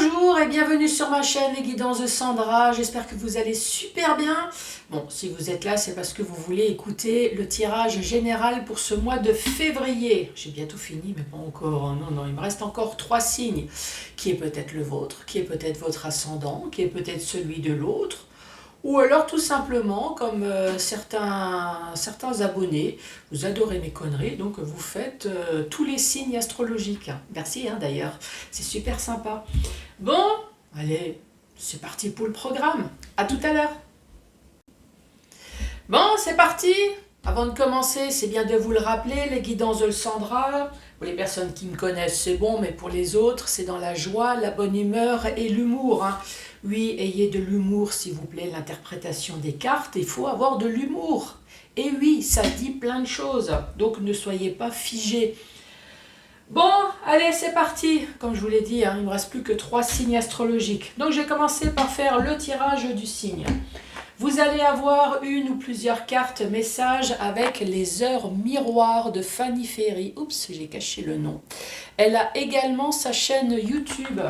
Bonjour et bienvenue sur ma chaîne Les Guidances de Sandra, j'espère que vous allez super bien. Bon, si vous êtes là, c'est parce que vous voulez écouter le tirage général pour ce mois de février. J'ai bientôt fini, mais pas encore. Non, il me reste encore 3 signes, qui est peut-être le vôtre, qui est peut-être votre ascendant, qui est peut-être celui de l'autre. Ou alors tout simplement, comme certains abonnés, vous adorez mes conneries, donc vous faites tous les signes astrologiques. Merci d'ailleurs, c'est super sympa. Bon, allez, c'est parti pour le programme. À tout à l'heure. Bon, c'est parti. Avant de commencer, c'est bien de vous le rappeler, les guidances de Sandra. Pour les personnes qui me connaissent, c'est bon, mais pour les autres, c'est dans la joie, la bonne humeur et l'humour. Oui, ayez de l'humour, s'il vous plaît. L'interprétation des cartes, il faut avoir de l'humour. Et oui, ça dit plein de choses. Donc, ne soyez pas figés. Bon, allez, c'est parti. Comme je vous l'ai dit, il ne me reste plus que 3 signes astrologiques. Donc, je vais commencer par faire le tirage du signe. Vous allez avoir une ou plusieurs cartes messages avec les heures miroirs de Fanny Ferry. Oups, j'ai caché le nom. Elle a également sa chaîne YouTube.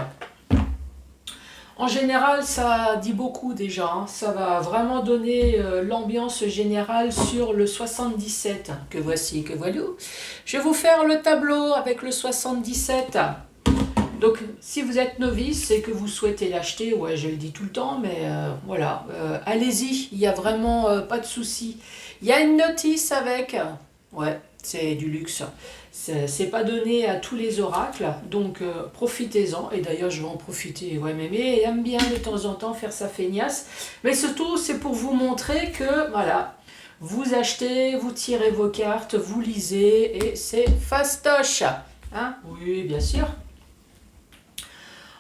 En général, ça dit beaucoup déjà. Ça va vraiment donner l'ambiance générale sur le 77. Que voici, que voilà. Je vais vous faire le tableau avec le 77. Donc, si vous êtes novice et que vous souhaitez l'acheter, ouais, je le dis tout le temps, mais voilà, allez-y, il n'y a vraiment pas de souci. Il y a une notice avec, ouais, c'est du luxe. C'est pas donné à tous les oracles, donc profitez-en. Et d'ailleurs, je vais en profiter. Ouais, mais elle aime bien de temps en temps faire sa feignasse. Mais surtout, c'est pour vous montrer que, voilà, vous achetez, vous tirez vos cartes, vous lisez, et c'est fastoche. Hein? Oui, bien sûr.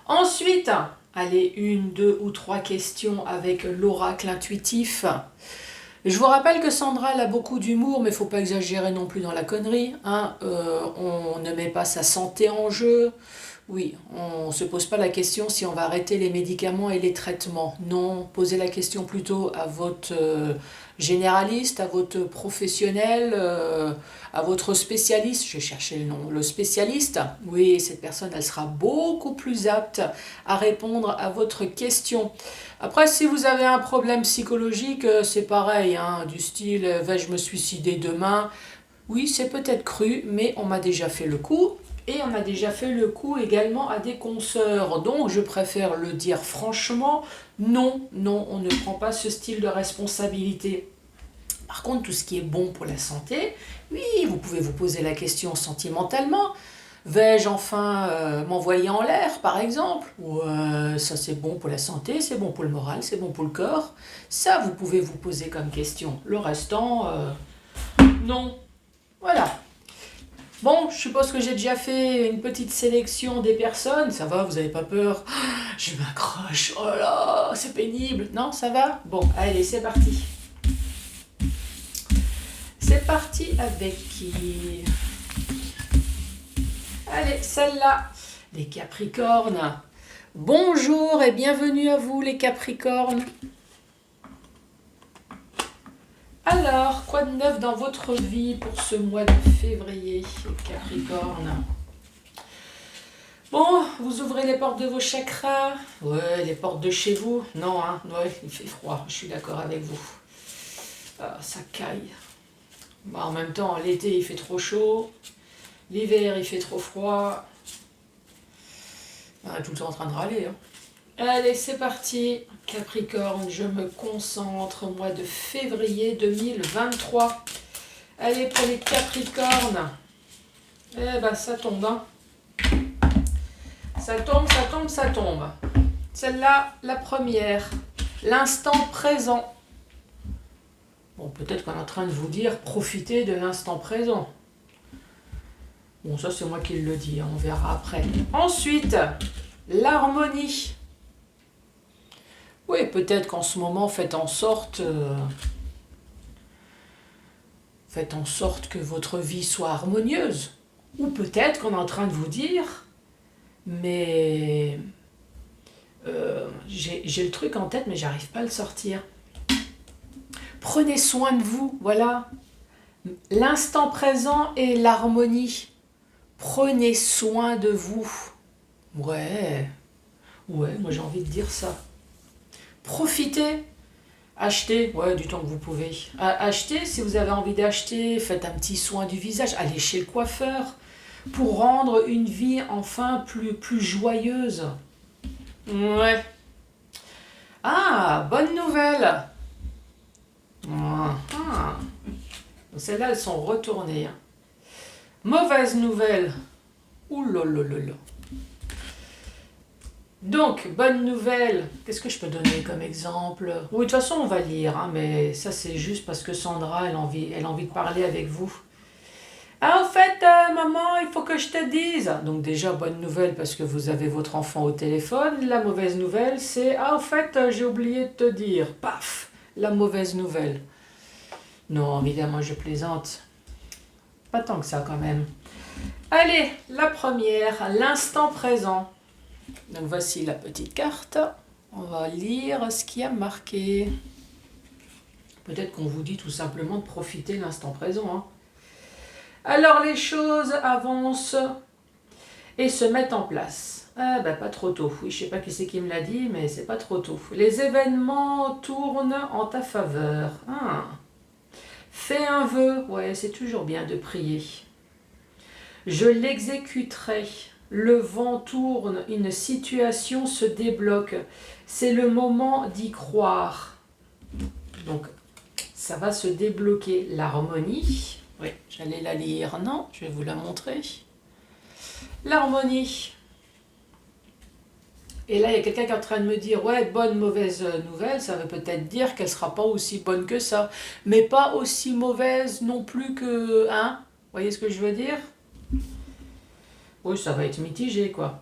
Ensuite, allez, 1, 2 ou 3 questions avec l'oracle intuitif. Je vous rappelle que Sandra elle a beaucoup d'humour, mais il ne faut pas exagérer non plus dans la connerie. On ne met pas sa santé en jeu. Oui, on ne se pose pas la question si on va arrêter les médicaments et les traitements. Non, posez la question plutôt à votre généraliste, à votre professionnel, à votre spécialiste. Je vais chercher le nom. Le spécialiste, oui, cette personne, elle sera beaucoup plus apte à répondre à votre question. Après, si vous avez un problème psychologique, c'est pareil, du style « vais-je me suicider demain ?» Oui, c'est peut-être cru, mais on m'a déjà fait le coup. Et on a déjà fait le coup également à des consoeurs. Donc, je préfère le dire franchement, non, on ne prend pas ce style de responsabilité. Par contre, tout ce qui est bon pour la santé, oui, vous pouvez vous poser la question sentimentalement. Vais-je enfin m'envoyer en l'air, par exemple? Ou ça c'est bon pour la santé, c'est bon pour le moral, c'est bon pour le corps. Ça, vous pouvez vous poser comme question. Le restant, non. Voilà. Bon, je suppose que j'ai déjà fait une petite sélection des personnes. Ça va, vous n'avez pas peur? Je m'accroche, oh là, c'est pénible. Non, ça va? Bon, allez, c'est parti. C'est parti avec qui? Allez, celle-là, les Capricornes. Bonjour et bienvenue à vous les Capricornes. Alors, quoi de neuf dans votre vie pour ce mois de février, les Capricornes? Bon, vous ouvrez les portes de vos chakras. Ouais, les portes de chez vous. Non, ouais, il fait froid, je suis d'accord avec vous. Ah, ça caille. Bah, en même temps, l'été, il fait trop chaud. L'hiver, il fait trop froid. On est tout le temps en train de râler. Allez, c'est parti. Capricorne, je me concentre. Mois de février 2023. Allez, pour les Capricornes. Eh ben, ça tombe. Ça tombe, ça tombe, ça tombe. Celle-là, la première. L'instant présent. Bon, peut-être qu'on est en train de vous dire, profitez de l'instant présent. Bon, ça c'est moi qui le dis, on verra après. Ensuite, l'harmonie. Oui, peut-être qu'en ce moment, faites en sorte que votre vie soit harmonieuse. Ou peut-être qu'on est en train de vous dire, mais j'ai le truc en tête, mais j'arrive pas à le sortir. Prenez soin de vous, voilà. L'instant présent et l'harmonie. Prenez soin de vous. Ouais. Ouais, moi j'ai envie de dire ça. Profitez, achetez, ouais, du temps que vous pouvez. Achetez, si vous avez envie d'acheter, faites un petit soin du visage, allez chez le coiffeur pour rendre une vie enfin plus joyeuse. Ouais. Ah, bonne nouvelle. Ah. Celles-là, elles sont retournées. Mauvaise nouvelle. Ouh là là là là. Donc, bonne nouvelle. Qu'est-ce que je peux donner comme exemple? Oui, de toute façon, on va lire, hein, mais ça, c'est juste parce que Sandra, elle a envie de parler avec vous. Ah, au fait, maman, il faut que je te dise. Donc, déjà, bonne nouvelle parce que vous avez votre enfant au téléphone. La mauvaise nouvelle, c'est ah, au fait, j'ai oublié de te dire. Paf, la mauvaise nouvelle. Non, évidemment, je plaisante. Pas tant que ça, quand même. Allez, la première, l'instant présent. Donc voici la petite carte. On va lire ce qui a marqué. Peut-être qu'on vous dit tout simplement de profiter de l'instant présent. Hein. Alors les choses avancent et se mettent en place. Ah bah pas trop tôt. Oui, je sais pas qui c'est qui me l'a dit, mais c'est pas trop tôt. Les événements tournent en ta faveur. Ah. Fais un vœu. Ouais, c'est toujours bien de prier. Je l'exécuterai. Le vent tourne, une situation se débloque. C'est le moment d'y croire. Donc, ça va se débloquer. L'harmonie. Oui, j'allais la lire. Non, je vais vous la montrer. L'harmonie. Et là, il y a quelqu'un qui est en train de me dire, ouais, bonne, mauvaise nouvelle, ça veut peut-être dire qu'elle ne sera pas aussi bonne que ça. Mais pas aussi mauvaise non plus que... Hein? Vous voyez ce que je veux dire? Oui, ça va être mitigé, quoi.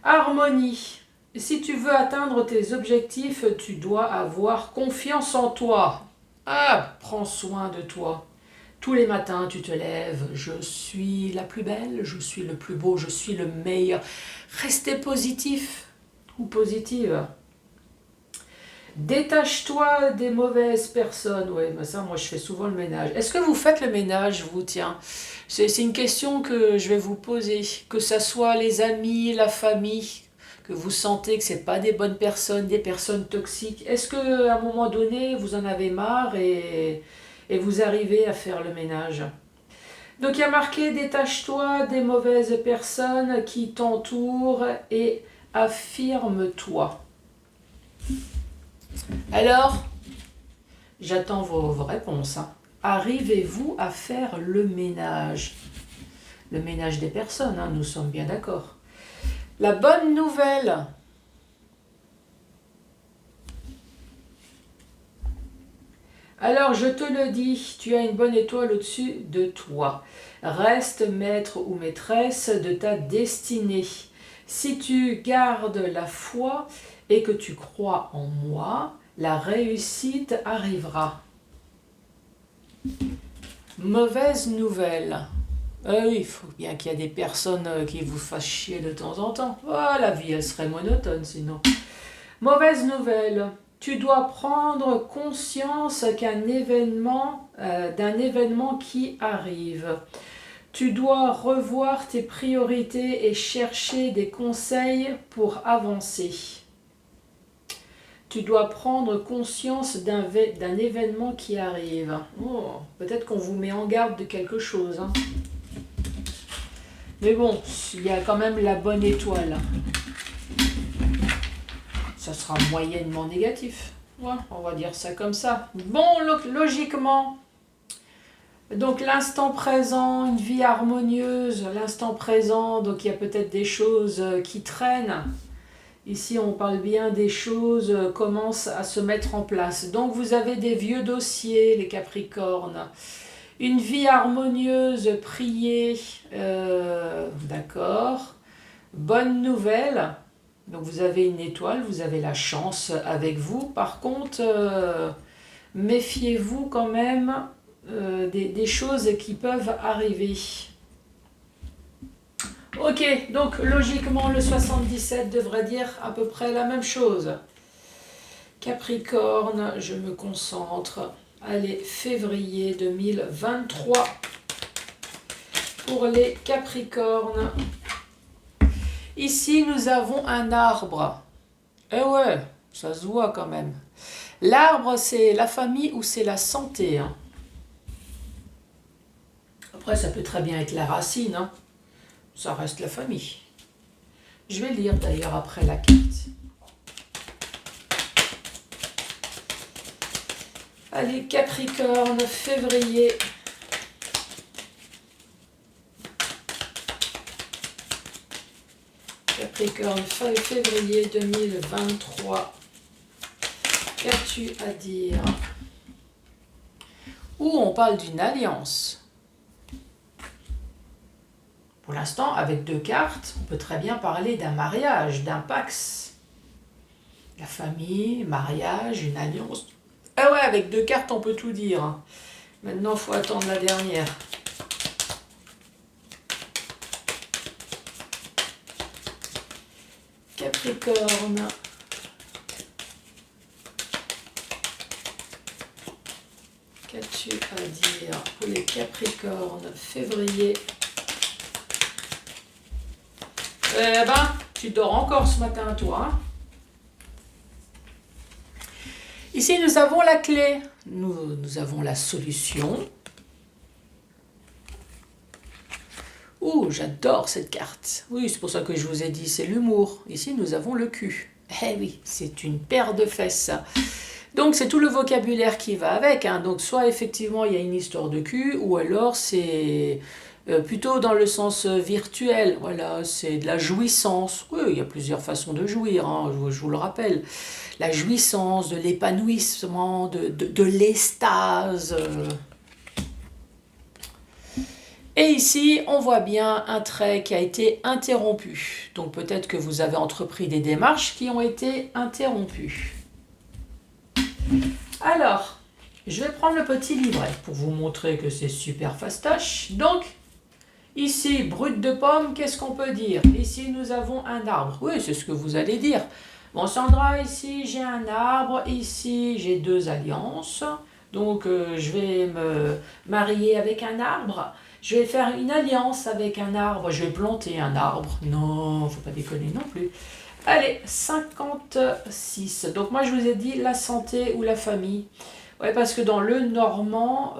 Harmonie. Si tu veux atteindre tes objectifs, tu dois avoir confiance en toi. Ah, prends soin de toi. Tous les matins, tu te lèves. Je suis la plus belle, je suis le plus beau, je suis le meilleur. Restez positif ou positive. Détache-toi des mauvaises personnes. Oui, mais ça, moi, je fais souvent le ménage. Est-ce que vous faites le ménage, vous, tiens? C'est une question que je vais vous poser. Que ça soit les amis, la famille, que vous sentez que ce n'est pas des bonnes personnes, des personnes toxiques. Est-ce qu'à un moment donné, vous en avez marre et vous arrivez à faire le ménage? Donc, il y a marqué « Détache-toi des mauvaises personnes qui t'entourent et affirme-toi ». Alors, j'attends vos réponses. Hein. Arrivez-vous à faire le ménage? Le ménage des personnes, hein, nous sommes bien d'accord. La bonne nouvelle. Alors, je te le dis, tu as une bonne étoile au-dessus de toi. Reste maître ou maîtresse de ta destinée. Si tu gardes la foi et que tu crois en moi, la réussite arrivera. Mauvaise nouvelle. Oui, il faut bien qu'il y ait des personnes qui vous fassent chier de temps en temps. Oh, la vie, elle serait monotone sinon. Mauvaise nouvelle. Tu dois prendre conscience d'un événement qui arrive. Tu dois revoir tes priorités et chercher des conseils pour avancer. Tu dois prendre conscience d'un événement qui arrive. Oh, peut-être qu'on vous met en garde de quelque chose. Hein. Mais bon, il y a quand même la bonne étoile. Ça sera moyennement négatif. Ouais, on va dire ça comme ça. Bon, logiquement, donc l'instant présent, une vie harmonieuse, l'instant présent, donc il y a peut-être des choses qui traînent. Ici, on parle bien des choses commencent à se mettre en place. Donc, vous avez des vieux dossiers, les Capricornes. Une vie harmonieuse, priez. D'accord. Bonne nouvelle. Donc, vous avez une étoile, vous avez la chance avec vous. Par contre, méfiez-vous quand même des choses qui peuvent arriver. Ok, donc logiquement le 77 devrait dire à peu près la même chose. Capricorne, je me concentre. Allez, février 2023 pour les Capricornes. Ici, nous avons un arbre. Eh ouais, ça se voit quand même. L'arbre, c'est la famille ou c'est la santé, hein. Après, ça peut très bien être la racine, hein. Ça reste la famille. Je vais lire d'ailleurs après la carte. Allez, Capricorne, février. Capricorne, février 2023. Qu'as-tu à dire? Ou on parle d'une alliance. Pour l'instant, avec 2 cartes, on peut très bien parler d'un mariage, d'un pax. La famille, mariage, une alliance. Ah ouais, avec 2 cartes, on peut tout dire, hein. Maintenant, il faut attendre la dernière. Capricorne. Qu'as-tu à dire pour les Capricornes, février? Eh ben, tu dors encore ce matin, toi, hein? Ici, nous avons la clé. Nous avons la solution. Ouh, j'adore cette carte. Oui, c'est pour ça que je vous ai dit, c'est l'humour. Ici, nous avons le cul. Eh oui, c'est une paire de fesses, ça. Donc, c'est tout le vocabulaire qui va avec, hein. Donc, soit effectivement, il y a une histoire de cul, ou alors c'est plutôt dans le sens virtuel. Voilà, c'est de la jouissance. Oui, il y a plusieurs façons de jouir, hein, je vous le rappelle. La jouissance, de l'épanouissement, de l'extase. Et ici, on voit bien un trait qui a été interrompu. Donc peut-être que vous avez entrepris des démarches qui ont été interrompues. Alors, je vais prendre le petit livret pour vous montrer que c'est super fastoche. Donc, ici, brut de pomme, qu'est-ce qu'on peut dire? Ici, nous avons un arbre. Oui, c'est ce que vous allez dire. Bon, Sandra, ici, j'ai un arbre. Ici, j'ai 2 alliances. Donc, je vais me marier avec un arbre. Je vais faire une alliance avec un arbre. Je vais planter un arbre. Non, faut pas déconner non plus. Allez, 56. Donc, moi, je vous ai dit la santé ou la famille. Ouais, parce que dans le normand,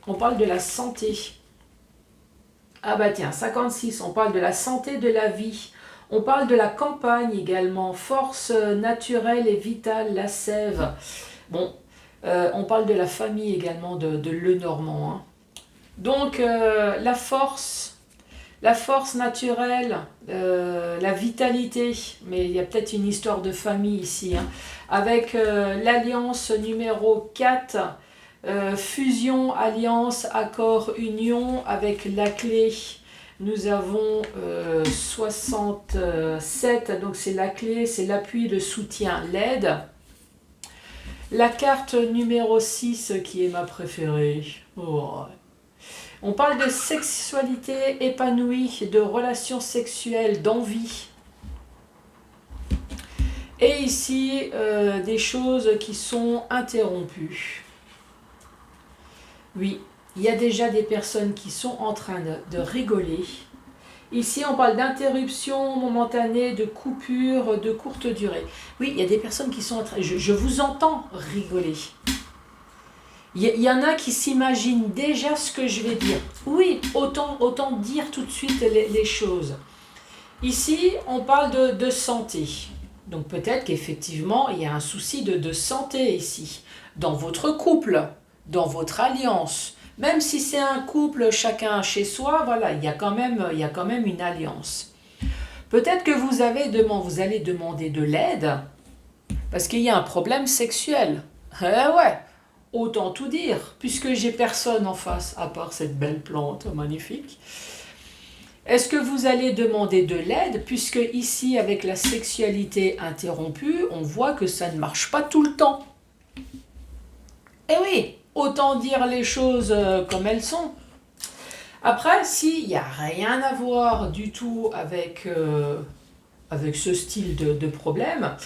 on parle de la santé. Ah bah tiens, 56, on parle de la santé, de la vie. On parle de la campagne également, force naturelle et vitale, la sève. Bon, on parle de la famille également, de Lenormand, hein. Donc, la force naturelle, la vitalité, mais il y a peut-être une histoire de famille ici, hein, avec l'alliance numéro 4, fusion, alliance, accord, union, avec la clé. Nous avons 67, donc c'est la clé, c'est l'appui, le soutien, l'aide. La carte numéro 6 qui est ma préférée. Oh. On parle de sexualité épanouie, de relations sexuelles, d'envie. Et ici, des choses qui sont interrompues. Oui, il y a déjà des personnes qui sont en train de rigoler. Ici, on parle d'interruption momentanée, de coupure, de courte durée. Oui, il y a des personnes qui sont en train... Je vous entends rigoler. Il y en a qui s'imaginent déjà ce que je vais dire. Oui, autant dire tout de suite les choses. Ici, on parle de santé. Donc peut-être qu'effectivement, il y a un souci de santé ici. Dans votre couple, dans votre alliance. Même si c'est un couple chacun chez soi, voilà, il y a quand même une alliance. Peut-être que vous allez demander de l'aide parce qu'il y a un problème sexuel. Eh ouais, autant tout dire, puisque j'ai personne en face à part cette belle plante magnifique. Est-ce que vous allez demander de l'aide, puisque ici, avec la sexualité interrompue, on voit que ça ne marche pas tout le temps. Eh oui, autant dire les choses comme elles sont. Après, s'il n'y a rien à voir du tout avec ce style de problème,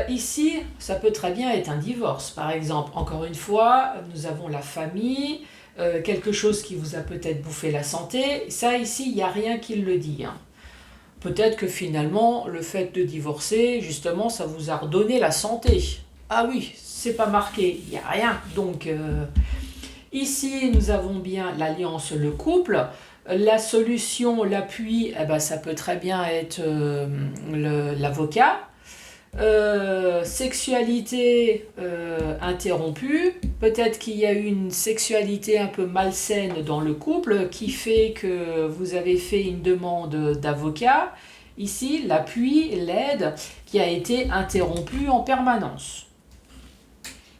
ici, ça peut très bien être un divorce, par exemple. Encore une fois, nous avons la famille, quelque chose qui vous a peut-être bouffé la santé. Ça, ici, il n'y a rien qui le dit, hein. Peut-être que finalement, le fait de divorcer, justement, ça vous a redonné la santé. Ah oui, c'est pas marqué, il n'y a rien. Donc, ici, nous avons bien l'alliance, le couple. La solution, l'appui, eh ben, ça peut très bien être l'avocat. Sexualité interrompue. Peut-être qu'il y a eu une sexualité un peu malsaine dans le couple qui fait que vous avez fait une demande d'avocat. Ici, l'appui, l'aide qui a été interrompue en permanence.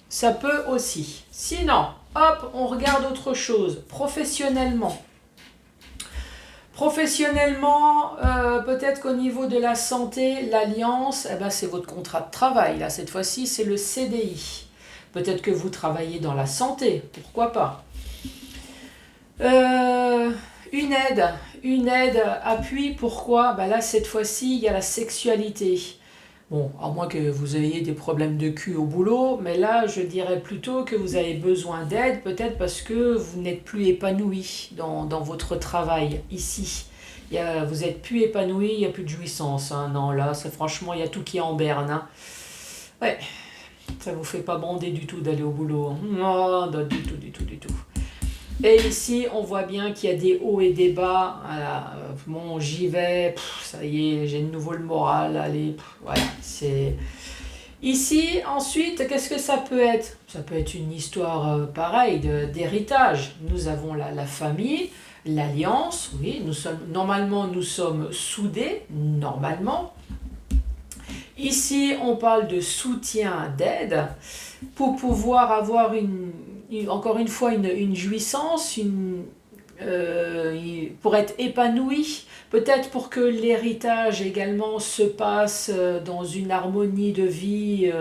Ça peut aussi. Sinon, hop, on regarde autre chose. Professionnellement. Professionnellement, peut-être qu'au niveau de la santé, l'alliance, eh ben, c'est votre contrat de travail. Là, cette fois-ci, c'est le CDI. Peut-être que vous travaillez dans la santé, pourquoi pas. Une aide, appui, pourquoi? Ben là, cette fois-ci, il y a la sexualité. Bon, à moins que vous ayez des problèmes de cul au boulot, mais là, je dirais plutôt que vous avez besoin d'aide, peut-être parce que vous n'êtes plus épanoui dans votre travail ici. Vous n'êtes plus épanoui, il n'y a plus de jouissance. Hein. Non, là, franchement, il y a tout qui est en berne. Hein. Ouais, ça vous fait pas bander du tout d'aller au boulot. Hein. Non, du tout, du tout, du tout. Et ici, on voit bien qu'il y a des hauts et des bas. Voilà. Bon, j'y vais, ça y est, j'ai de nouveau le moral. Allez, voilà, c'est... Ici, ensuite, qu'est-ce que ça peut être? Ça peut être une histoire pareille d'héritage. Nous avons la famille, l'alliance, oui, normalement, nous sommes soudés, normalement. Ici, on parle de soutien, d'aide, pour pouvoir avoir encore une fois une jouissance, pour être épanoui, peut-être pour que l'héritage également se passe dans une harmonie de vie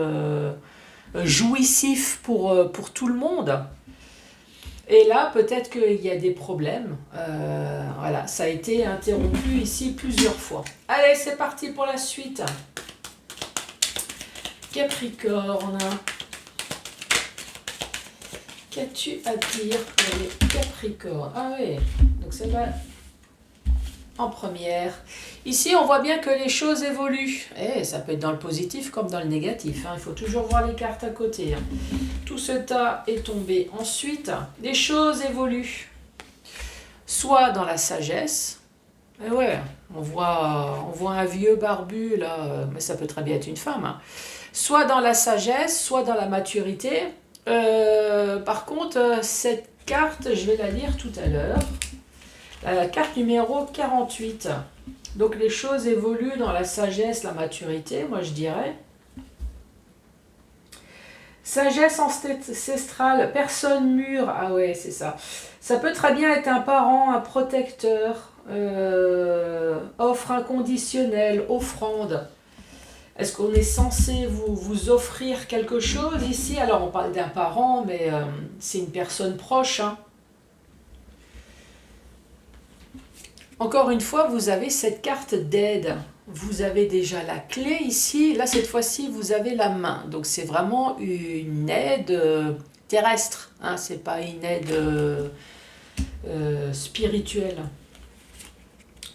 jouissif pour tout le monde. Et là, peut-être qu'il y a des problèmes. Voilà, ça a été interrompu ici plusieurs fois. Allez, c'est parti pour la suite. Capricorne. Qu'as-tu à dire pour les Capricornes? Ah oui, donc c'est là en première. Ici, on voit bien que les choses évoluent. Et ça peut être dans le positif comme dans le négatif. Hein. Il faut toujours voir les cartes à côté. Hein. Tout ce tas est tombé. Ensuite, les choses évoluent. Soit dans la sagesse. Et ouais, on voit un vieux barbu là, mais ça peut très bien être une femme. Hein. Soit dans la sagesse, soit dans la maturité. Par contre, cette carte, je vais la lire tout à l'heure. La carte numéro 48. Donc les choses évoluent dans la sagesse, la maturité, moi je dirais. Sagesse ancestrale, personne mûre. Ah ouais, c'est ça. Ça peut très bien être un parent, un protecteur, offre inconditionnelle, offrande. Est-ce qu'on est censé vous offrir quelque chose ici? Alors on parle d'un parent, mais c'est une personne proche. Hein. Encore une fois, vous avez cette carte d'aide. Vous avez déjà la clé ici. Là, cette fois-ci, vous avez la main. Donc c'est vraiment une aide terrestre. Hein. Ce n'est pas une aide spirituelle.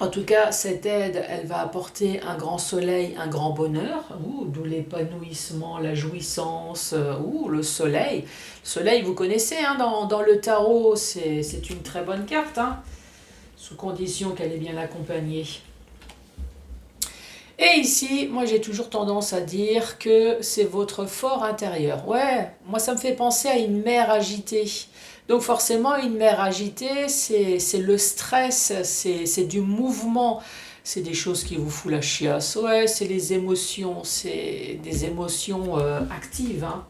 En tout cas, cette aide, elle va apporter un grand soleil, un grand bonheur, d'où l'épanouissement, la jouissance, le soleil. Le soleil, vous connaissez, hein, dans le tarot, c'est une très bonne carte, hein, sous condition qu'elle est bien accompagnée. Et ici, moi j'ai toujours tendance à dire que c'est votre fort intérieur. Ouais, moi ça me fait penser à une mer agitée. Donc forcément, une mer agitée, c'est le stress, c'est du mouvement, c'est des choses qui vous foutent la chiasse. Ouais, c'est les émotions, c'est des émotions actives. Hein.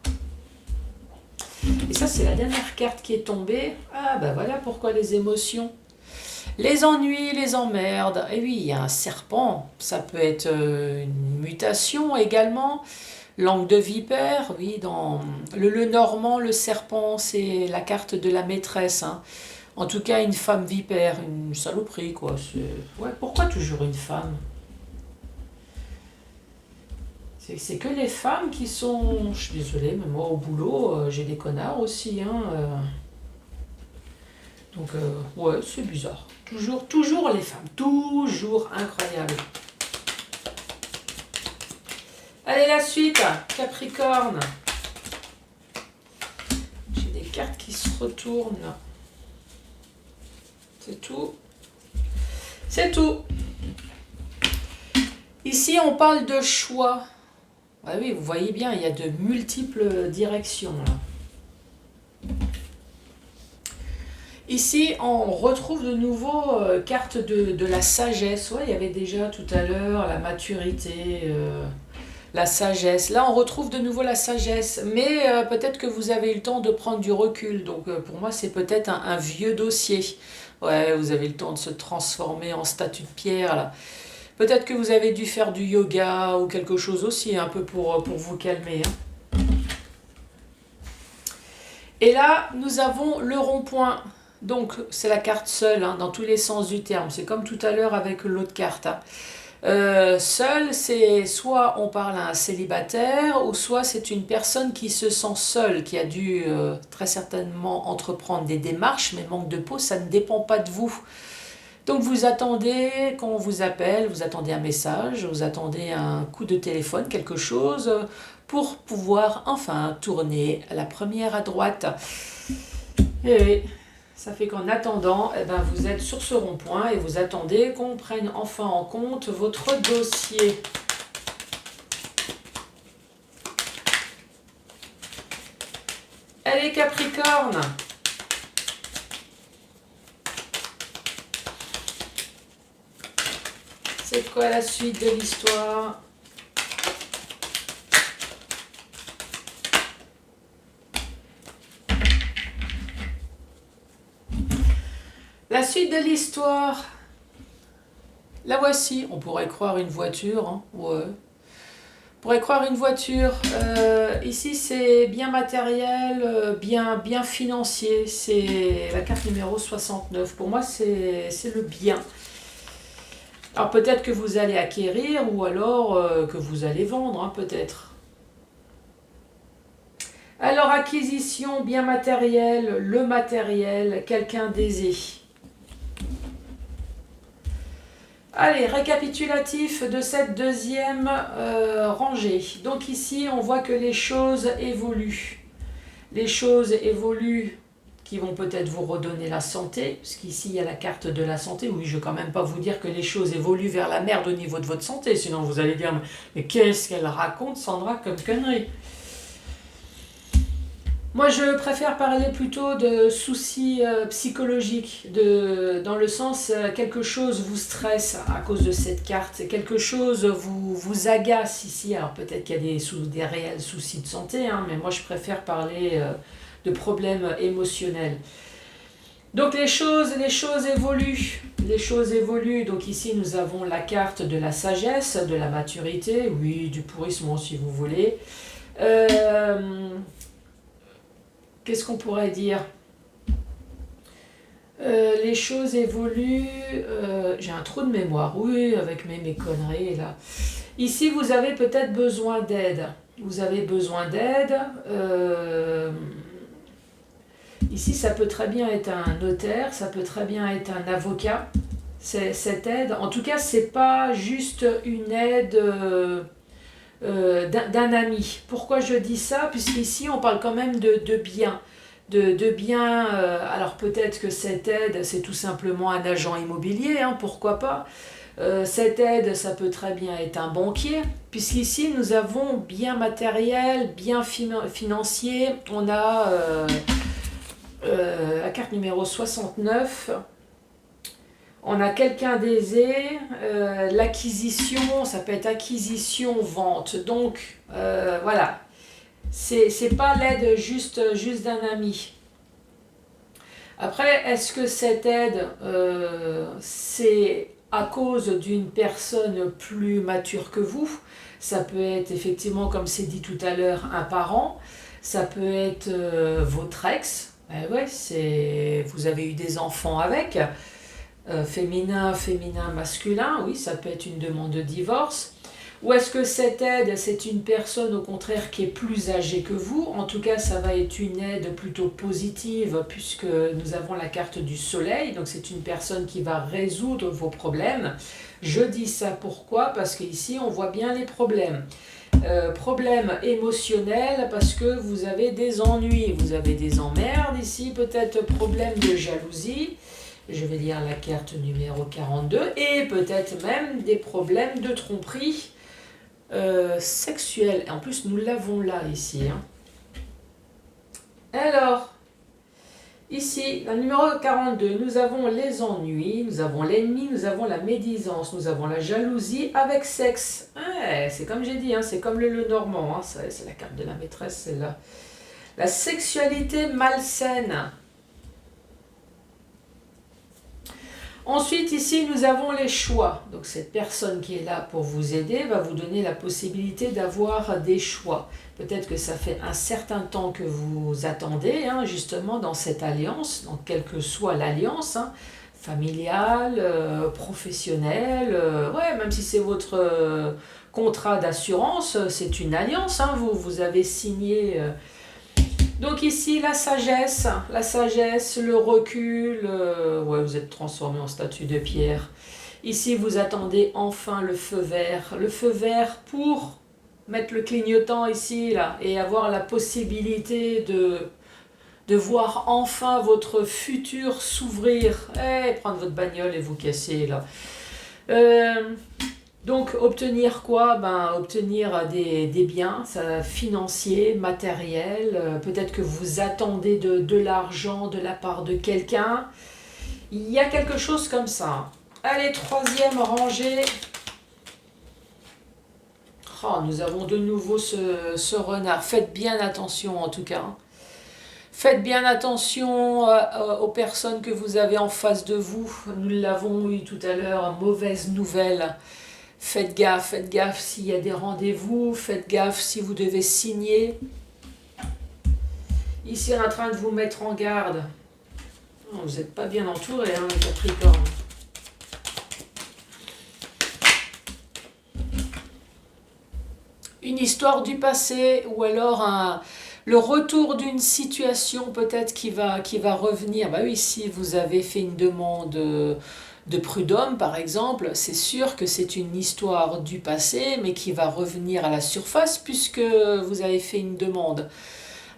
Et ça, c'est la dernière carte qui est tombée. Ah ben voilà pourquoi les émotions. Les ennuis, les emmerdes. Et oui, il y a un serpent, ça peut être une mutation également. Langue de vipère, oui, dans le normand, le serpent, c'est la carte de la maîtresse. Hein. En tout cas, une femme vipère, une saloperie, quoi. Ouais, pourquoi toujours une femme? C'est que les femmes qui sont... Je suis désolée, mais moi, au boulot, j'ai des connards aussi. Hein, Donc, ouais, c'est bizarre. Toujours les femmes. Toujours incroyable. Allez, la suite. Capricorne. J'ai des cartes qui se retournent. C'est tout. C'est tout. Ici, on parle de choix. Ah oui, vous voyez bien, il y a de multiples directions là. Ici, on retrouve de nouveau carte de la sagesse. Ouais, il y avait déjà tout à l'heure la maturité, la sagesse. Là, on retrouve de nouveau la sagesse. Mais peut-être que vous avez eu le temps de prendre du recul. Donc, pour moi, c'est peut-être un vieux dossier. Ouais, vous avez le temps de se transformer en statue de pierre là. Peut-être que vous avez dû faire du yoga ou quelque chose aussi, un peu pour vous calmer. Hein. Et là, nous avons le rond-point. Donc, c'est la carte seule, hein, dans tous les sens du terme. C'est comme tout à l'heure avec l'autre carte. Hein. Seul, c'est soit on parle à un célibataire, ou soit c'est une personne qui se sent seule, qui a dû très certainement entreprendre des démarches, mais manque de peau, ça ne dépend pas de vous. Donc vous attendez qu'on vous appelle, vous attendez un message, vous attendez un coup de téléphone, quelque chose, pour pouvoir enfin tourner la première à droite. Et ça fait qu'en attendant, eh ben, vous êtes sur ce rond-point et vous attendez qu'on prenne enfin en compte votre dossier. Allez Capricorne! C'est quoi la suite de l'histoire? La suite de l'histoire. La voici. On pourrait croire une voiture. Hein. Ouais. On pourrait croire une voiture. Ici, c'est bien matériel, bien financier. C'est la carte numéro 69. Pour moi, c'est le bien. Alors peut-être que vous allez acquérir ou alors que vous allez vendre, hein, peut-être. Alors acquisition, bien matériel, le matériel, quelqu'un d'aisé. Allez, récapitulatif de cette deuxième rangée. Donc ici, on voit que les choses évoluent. Les choses évoluent qui vont peut-être vous redonner la santé, puisqu'ici il y a la carte de la santé. Oui, je ne vais quand même pas vous dire que les choses évoluent vers la merde au niveau de votre santé, sinon vous allez dire, mais qu'est-ce qu'elle raconte Sandra comme connerie? Moi, je préfère parler plutôt de soucis psychologiques, dans le sens quelque chose vous stresse à cause de cette carte, quelque chose vous agace ici. Alors peut-être qu'il y a des réels soucis de santé, hein, mais moi je préfère parler de problèmes émotionnels. Donc les choses évoluent. Les choses évoluent. Donc ici nous avons la carte de la sagesse, de la maturité, oui, du pourrissement si vous voulez. Qu'est-ce qu'on pourrait dire? Les choses évoluent. J'ai un trou de mémoire, oui, avec mes conneries là. Ici, vous avez peut-être besoin d'aide. Vous avez besoin d'aide. Ici, ça peut très bien être un notaire, ça peut très bien être un avocat. Cette aide, en tout cas, c'est pas juste une aide d'un ami. Pourquoi je dis ça? Puisqu'ici, on parle quand même de biens. De biens, alors peut-être que cette aide, c'est tout simplement un agent immobilier, hein, pourquoi pas. Cette aide, ça peut très bien être un banquier, puisqu'ici, nous avons bien matériel, bien financier. On a la carte numéro 69. On a quelqu'un d'aisé, l'acquisition, ça peut être acquisition, vente. Donc, voilà, c'est pas l'aide juste d'un ami. Après, est-ce que cette aide, c'est à cause d'une personne plus mature que vous? Ça peut être effectivement, comme c'est dit tout à l'heure, un parent. Ça peut être votre ex. Ouais, vous avez eu des enfants avec. Féminin, masculin, oui, ça peut être une demande de divorce. Ou est-ce que cette aide, c'est une personne au contraire qui est plus âgée que vous? En tout cas, ça va être une aide plutôt positive puisque nous avons la carte du soleil. Donc c'est une personne qui va résoudre vos problèmes. Je dis ça pourquoi? Parce qu'ici, on voit bien les problèmes. Problèmes émotionnels parce que vous avez des ennuis, vous avez des emmerdes ici, peut-être problème de jalousie. Je vais lire la carte numéro 42 et peut-être même des problèmes de tromperie sexuelle. En plus, nous l'avons là ici. Hein. Alors, ici, la numéro 42, nous avons les ennuis, nous avons l'ennemi, nous avons la médisance, nous avons la jalousie avec sexe. Ouais, c'est comme j'ai dit, hein, c'est comme le normand, hein, c'est la carte de la maîtresse, celle-là. La sexualité malsaine. Ensuite, ici, nous avons les choix. Donc, cette personne qui est là pour vous aider va vous donner la possibilité d'avoir des choix. Peut-être que ça fait un certain temps que vous attendez, hein, justement, dans cette alliance, donc quelle que soit l'alliance, hein, familiale, professionnelle, ouais, même si c'est votre contrat d'assurance, c'est une alliance, hein, vous avez signé... Donc ici, la sagesse, le recul, ouais, vous êtes transformé en statue de pierre. Ici, vous attendez enfin le feu vert pour mettre le clignotant ici, là, et avoir la possibilité de voir enfin votre futur s'ouvrir. Eh, prendre votre bagnole et vous casser, là. Donc, obtenir quoi? Obtenir des biens financiers, matériels. Peut-être que vous attendez de l'argent de la part de quelqu'un. Il y a quelque chose comme ça. Allez, troisième rangée. Oh, nous avons de nouveau ce renard. Faites bien attention en tout cas. Faites bien attention aux personnes que vous avez en face de vous. Nous l'avons eu tout à l'heure. Mauvaise nouvelle. Faites gaffe s'il y a des rendez-vous, faites gaffe si vous devez signer. Ici, on est en train de vous mettre en garde. Vous n'êtes pas bien entouré, hein, les Capricornes. Une histoire du passé ou alors le retour d'une situation peut-être qui va revenir. Bah oui, si vous avez fait une demande... de prud'homme par exemple, c'est sûr que c'est une histoire du passé mais qui va revenir à la surface puisque vous avez fait une demande.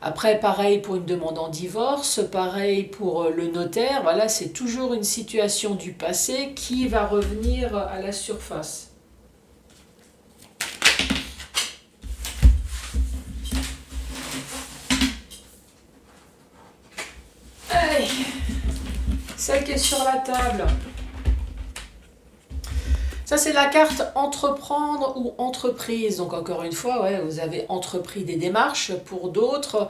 Après, pareil pour une demande en divorce, pareil pour le notaire, voilà, c'est toujours une situation du passé qui va revenir à la surface. Allez, celle qui est sur la table. Ça, c'est la carte entreprendre ou entreprise. Donc, encore une fois, ouais, vous avez entrepris des démarches. Pour d'autres,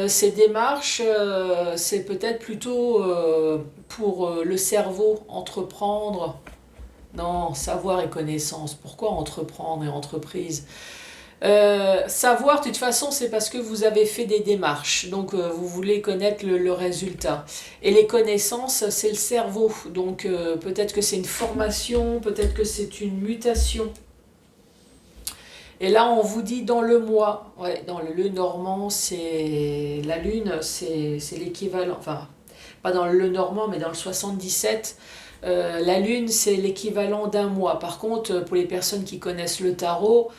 ces démarches, c'est peut-être plutôt pour le cerveau, entreprendre. Non, savoir et connaissance. Pourquoi entreprendre et entreprise? Savoir, de toute façon, c'est parce que vous avez fait des démarches, donc vous voulez connaître le résultat. Et les connaissances, c'est le cerveau, donc peut-être que c'est une formation, peut-être que c'est une mutation. Et là, on vous dit dans le mois, ouais, dans le normand, c'est la lune, c'est l'équivalent, enfin, pas dans le normand, mais dans le 77, la lune, c'est l'équivalent d'un mois. Par contre, pour les personnes qui connaissent le tarot,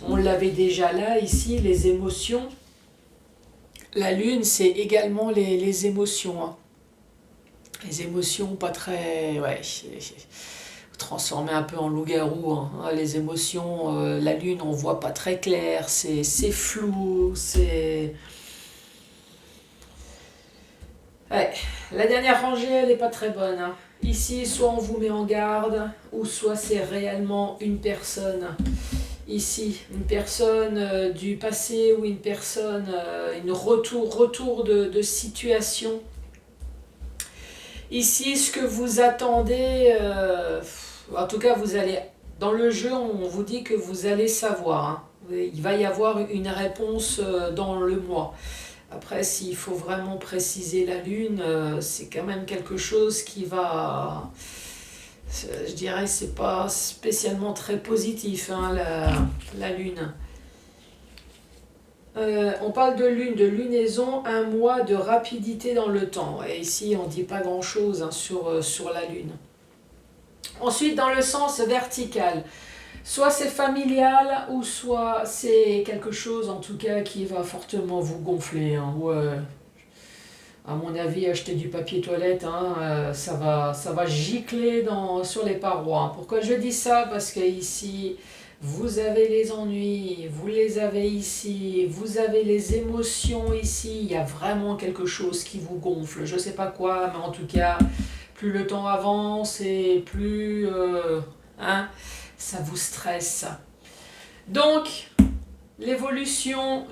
on l'avait déjà là, ici, les émotions. La lune, c'est également les émotions. Hein. Les émotions pas très... Ouais, transformées un peu en loup-garou. Hein. Les émotions, la lune, on voit pas très clair, c'est flou, c'est... Ouais, la dernière rangée, elle n'est pas très bonne. Hein. Ici, soit on vous met en garde, ou soit c'est réellement une personne... Ici, une personne du passé ou une personne, une retour de situation. Ici, ce que vous attendez, en tout cas, vous allez, dans le jeu, on vous dit que vous allez savoir. Hein. Il va y avoir une réponse dans le mois. Après, s'il faut vraiment préciser la lune, c'est quand même quelque chose qui va... Je dirais que c'est pas spécialement très positif, hein, la Lune. On parle de lune, de lunaison, un mois de rapidité dans le temps. Et ici, on ne dit pas grand-chose, hein, sur la Lune. Ensuite, dans le sens vertical, soit c'est familial, ou soit c'est quelque chose, en tout cas, qui va fortement vous gonfler. Hein, ou, à mon avis, acheter du papier toilette, hein, ça va gicler sur les parois. Pourquoi je dis ça? Parce que ici, vous avez les ennuis, vous les avez ici, vous avez les émotions ici. Il y a vraiment quelque chose qui vous gonfle. Je ne sais pas quoi, mais en tout cas, plus le temps avance et plus hein, ça vous stresse. Donc, l'évolution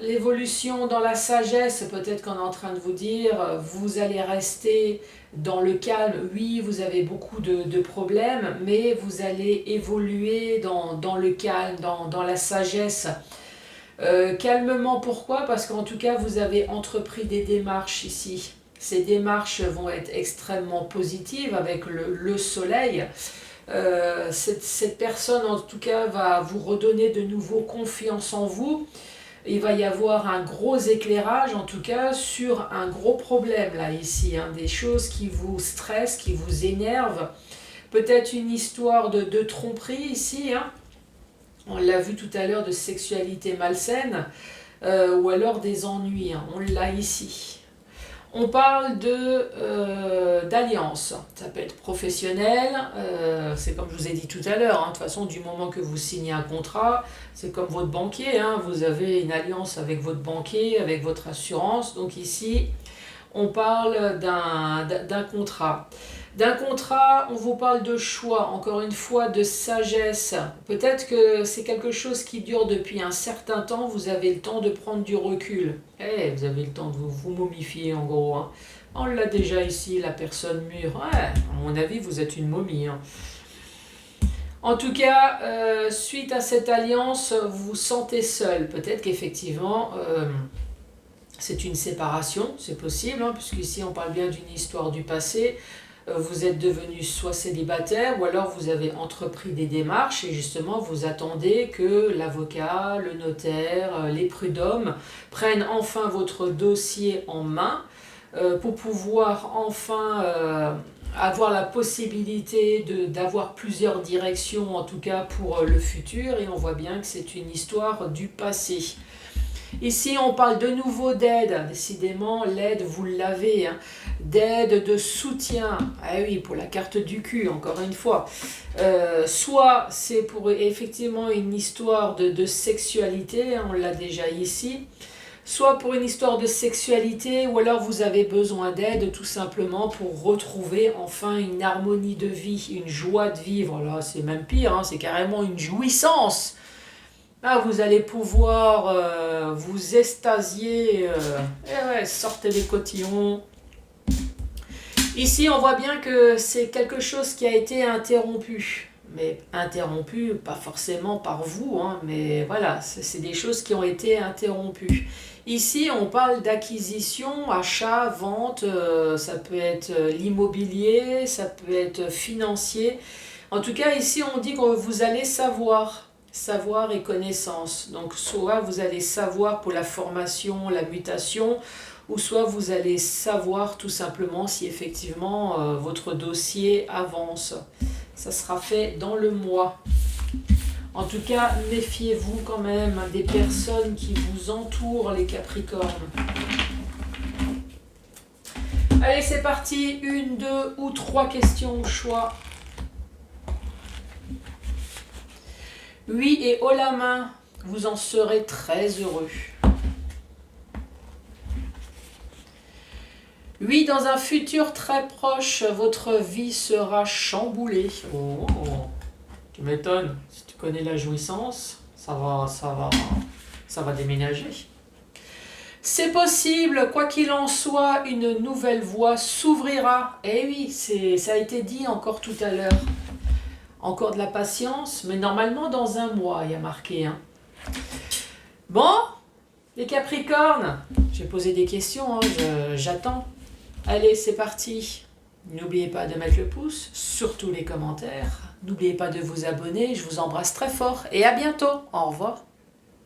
dans la sagesse, peut-être qu'on est en train de vous dire, vous allez rester dans le calme. Oui, vous avez beaucoup de problèmes, mais vous allez évoluer dans le calme, dans la sagesse. Calmement, pourquoi? Parce qu'en tout cas, vous avez entrepris des démarches ici. Ces démarches vont être extrêmement positives avec le soleil. Cette personne en tout cas va vous redonner de nouveau confiance en vous. Il va y avoir un gros éclairage en tout cas sur un gros problème là ici, hein, des choses qui vous stressent, qui vous énervent, peut-être une histoire de tromperie ici, hein. On l'a vu tout à l'heure, de sexualité malsaine, ou alors des ennuis, hein. On l'a ici. On parle d'alliance, ça peut être professionnel, c'est comme je vous ai dit tout à l'heure, hein, de toute façon du moment que vous signez un contrat, c'est comme votre banquier, hein, vous avez une alliance avec votre banquier, avec votre assurance, donc ici on parle d'un contrat. D'un contrat, on vous parle de choix, encore une fois de sagesse. Peut-être que c'est quelque chose qui dure depuis un certain temps, vous avez le temps de prendre du recul. Vous avez le temps de vous momifier en gros. Hein. On l'a déjà ici, la personne mûre. Ouais, à mon avis, vous êtes une momie. Hein. En tout cas, suite à cette alliance, vous vous sentez seul. Peut-être qu'effectivement, c'est une séparation, c'est possible, hein, puisqu'ici on parle bien d'une histoire du passé. Vous êtes devenu soit célibataire ou alors vous avez entrepris des démarches et justement vous attendez que l'avocat, le notaire, les prud'hommes prennent enfin votre dossier en main pour pouvoir enfin avoir la possibilité d'avoir plusieurs directions en tout cas pour le futur, et on voit bien que c'est une histoire du passé. Ici, on parle de nouveau d'aide. Décidément, l'aide, vous l'avez. Hein. D'aide, de soutien. Ah oui, pour la carte du cul, encore une fois. Soit c'est pour effectivement une histoire de sexualité, hein, on l'a déjà ici. Soit pour une histoire de sexualité, ou alors vous avez besoin d'aide tout simplement pour retrouver enfin une harmonie de vie, une joie de vivre. Là, c'est même pire, hein, c'est carrément une jouissance. Là, vous allez pouvoir vous extasier. Ouais, sortez les cotillons. Ici, on voit bien que c'est quelque chose qui a été interrompu. Mais interrompu, pas forcément par vous, hein, mais voilà, c'est des choses qui ont été interrompues. Ici, on parle d'acquisition, achat, vente, ça peut être l'immobilier, ça peut être financier. En tout cas, ici, on dit que vous allez savoir et connaissance. Donc, soit vous allez savoir pour la formation, la mutation, ou soit vous allez savoir tout simplement si effectivement votre dossier avance. Ça sera fait dans le mois. En tout cas, méfiez-vous quand même des personnes qui vous entourent, les Capricornes. Allez, c'est parti. 1, 2 ou 3 questions au choix. Oui et haut la main, vous en serez très heureux. Oui, dans un futur très proche, votre vie sera chamboulée. Oh, tu m'étonnes. Si tu connais la jouissance, ça va déménager. C'est possible, quoi qu'il en soit, une nouvelle voie s'ouvrira. Eh oui, ça a été dit encore tout à l'heure. Encore de la patience, mais normalement dans un mois, il y a marqué. Hein. Bon, les Capricornes, j'ai posé des questions, hein, j'attends. Allez, c'est parti. N'oubliez pas de mettre le pouce, surtout les commentaires. N'oubliez pas de vous abonner, je vous embrasse très fort et à bientôt. Au revoir.